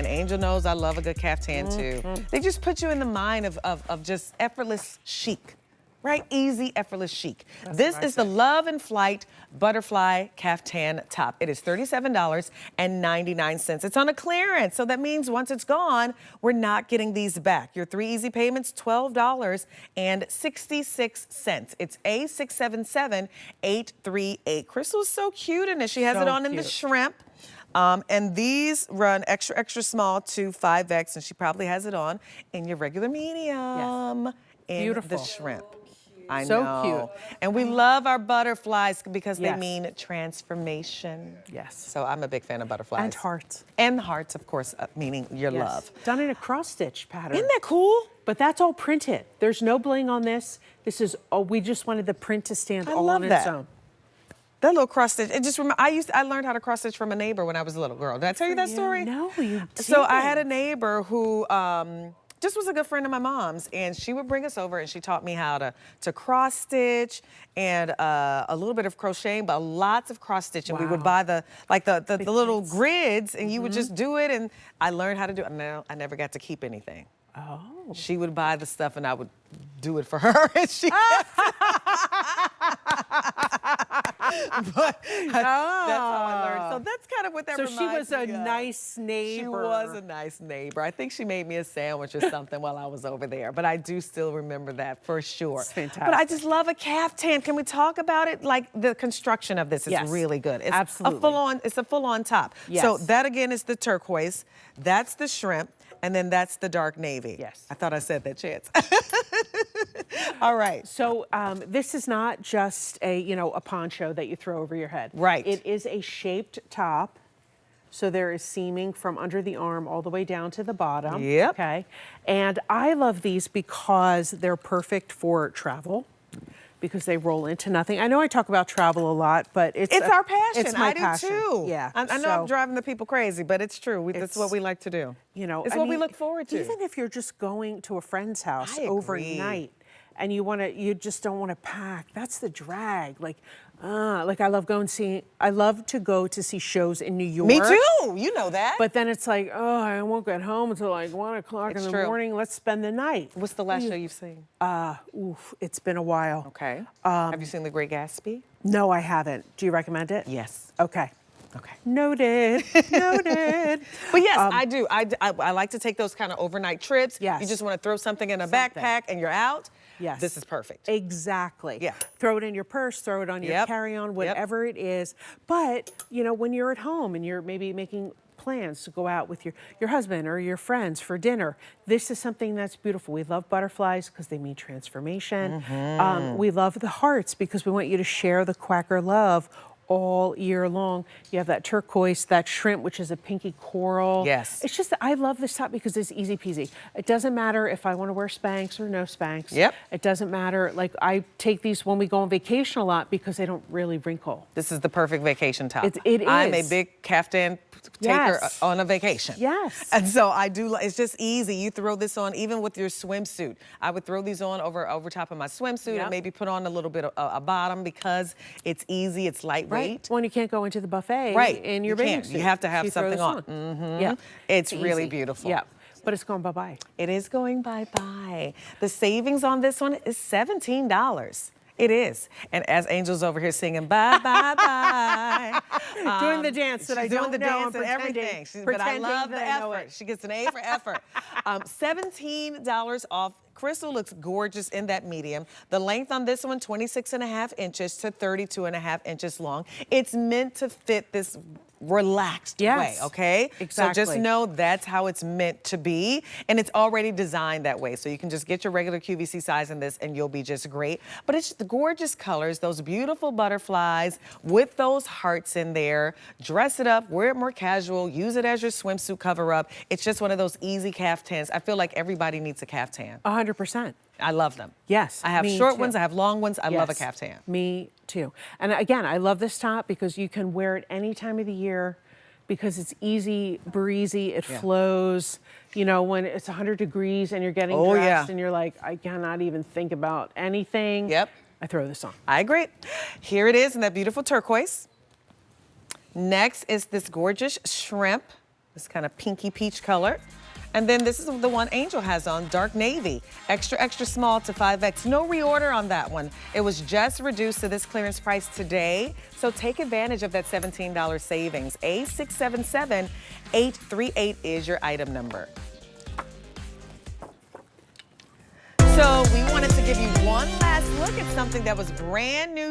And Angel knows I love a good caftan too. They just put you in the mind of just effortless chic. Right? Easy, effortless chic. This is the Love and Flight Butterfly Caftan Top. It is $37.99. It's on a clearance, so that means once it's gone, we're not getting these back. Your 3 easy payments, $12.66. It's A677838. Crystal is so cute in it. She has it on in the shrimp. And these run extra, extra small to 5X, and she probably has it on in your regular medium. Yes. In the shrimp. I know. Cute. And we love our butterflies because they mean transformation. Yes. So I'm a big fan of butterflies. And hearts. And hearts, of course, meaning your love. Done in a cross-stitch pattern. Isn't that cool? But that's all printed. There's no bling on this. This is, we just wanted the print to stand all on its own. That little cross stitch, it just I learned how to cross stitch from a neighbor when I was a little girl. Did I tell you that story? No, you didn't. So I had a neighbor who, just was a good friend of my mom's, and she would bring us over and she taught me how to cross stitch and a little bit of crocheting, but lots of cross stitching. We would buy the little grids, and you would just do it, and I learned how to do it. No, I never got to keep anything. Oh. She would buy the stuff and I would do it for her, and she but that's how I learned. So that's kind of what that reminds me of. So she was a nice neighbor. She was a nice neighbor. I think she made me a sandwich or something while I was over there, but I do still remember that for sure. It's fantastic. But I just love a caftan. Can we talk about it? Like, the construction of this is really good. It's absolutely. It's a full-on top. Yes. So that again is the turquoise. That's the shrimp. And then that's the dark navy. Yes. I thought I said that, Chance. All right. So this is not just a poncho that you throw over your head. Right. It is a shaped top. So there is seaming from under the arm all the way down to the bottom. Yep. Okay. And I love these because they're perfect for travel, because they roll into nothing. I know I talk about travel a lot, but it's our passion. It's my I do passion. too. Yeah. I know I'm driving the people crazy, but it's true. That's what we like to do. It's what we look forward to. Even if you're just going to a friend's house overnight and you just don't want to pack, that's the drag. Like I love to go to see shows in New York. Me too. You know that. But then it's like, oh, I won't get home until like 1 o'clock in the morning. Let's spend the night. What's the last show you've seen? It's been a while. Okay. Have you seen The Great Gatsby? No, I haven't. Do you recommend it? Yes. Okay. Okay. Noted. Noted. But yes, I do. I like to take those kind of overnight trips. Yes. You just want to throw something in a backpack and you're out. Yes. This is perfect. Exactly. Yeah. Throw it in your purse, throw it on your carry-on, whatever it is. But, when you're at home and you're maybe making plans to go out with your husband or your friends for dinner, this is something that's beautiful. We love butterflies because they mean transformation. We love the hearts because we want you to share the Quacker love all year long. You have that turquoise, that shrimp, which is a pinky coral. Yes. It's just, I love this top because it's easy peasy. It doesn't matter if I want to wear Spanx or no Spanx. Yep. It doesn't matter. Like, I take these when we go on vacation a lot because they don't really wrinkle. This is the perfect vacation top. It is. I'm a big caftan taker on a vacation. Yes. And so I do, it's just easy. You throw this on even with your swimsuit. I would throw these on over top of my swimsuit and maybe put on a little bit of a bottom because it's easy, it's lightweight. Right. When you can't go into the buffet in your bathing suit. You have to have something on. Yeah. It's really beautiful. Yeah. But it's going bye-bye. It is going bye-bye. The savings on this one is $17. It is. And as Angel's over here singing bye, bye, bye. Doing the dance that I don't know. Doing the dance and everything. But I love the effort. She gets an A for effort. $17 off. Crystal looks gorgeous in that medium. The length on this one, 26.5 inches to 32.5 inches long. It's meant to fit this relaxed way, okay? Exactly. So just know that's how it's meant to be, and it's already designed that way. So you can just get your regular QVC size in this and you'll be just great. But it's the gorgeous colors, those beautiful butterflies with those hearts in there. Dress it up, wear it more casual, use it as your swimsuit cover-up. It's just one of those easy caftans. I feel like everybody needs a caftan. 100%. I love them. Yes. I have short ones, I have long ones. I love a caftan. Me too. And again, I love this top because you can wear it any time of the year because it's easy, breezy, it flows. When it's 100 degrees and you're getting dressed and you're like, I cannot even think about anything. Yep. I throw this on. I agree. Here it is in that beautiful turquoise. Next is this gorgeous shrimp. This kind of pinky peach color. And then this is the one Angel has on, dark navy. Extra, extra small to 5X. No reorder on that one. It was just reduced to this clearance price today. So take advantage of that $17 savings. A677838 is your item number. So we wanted to give you one last look at something that was brand new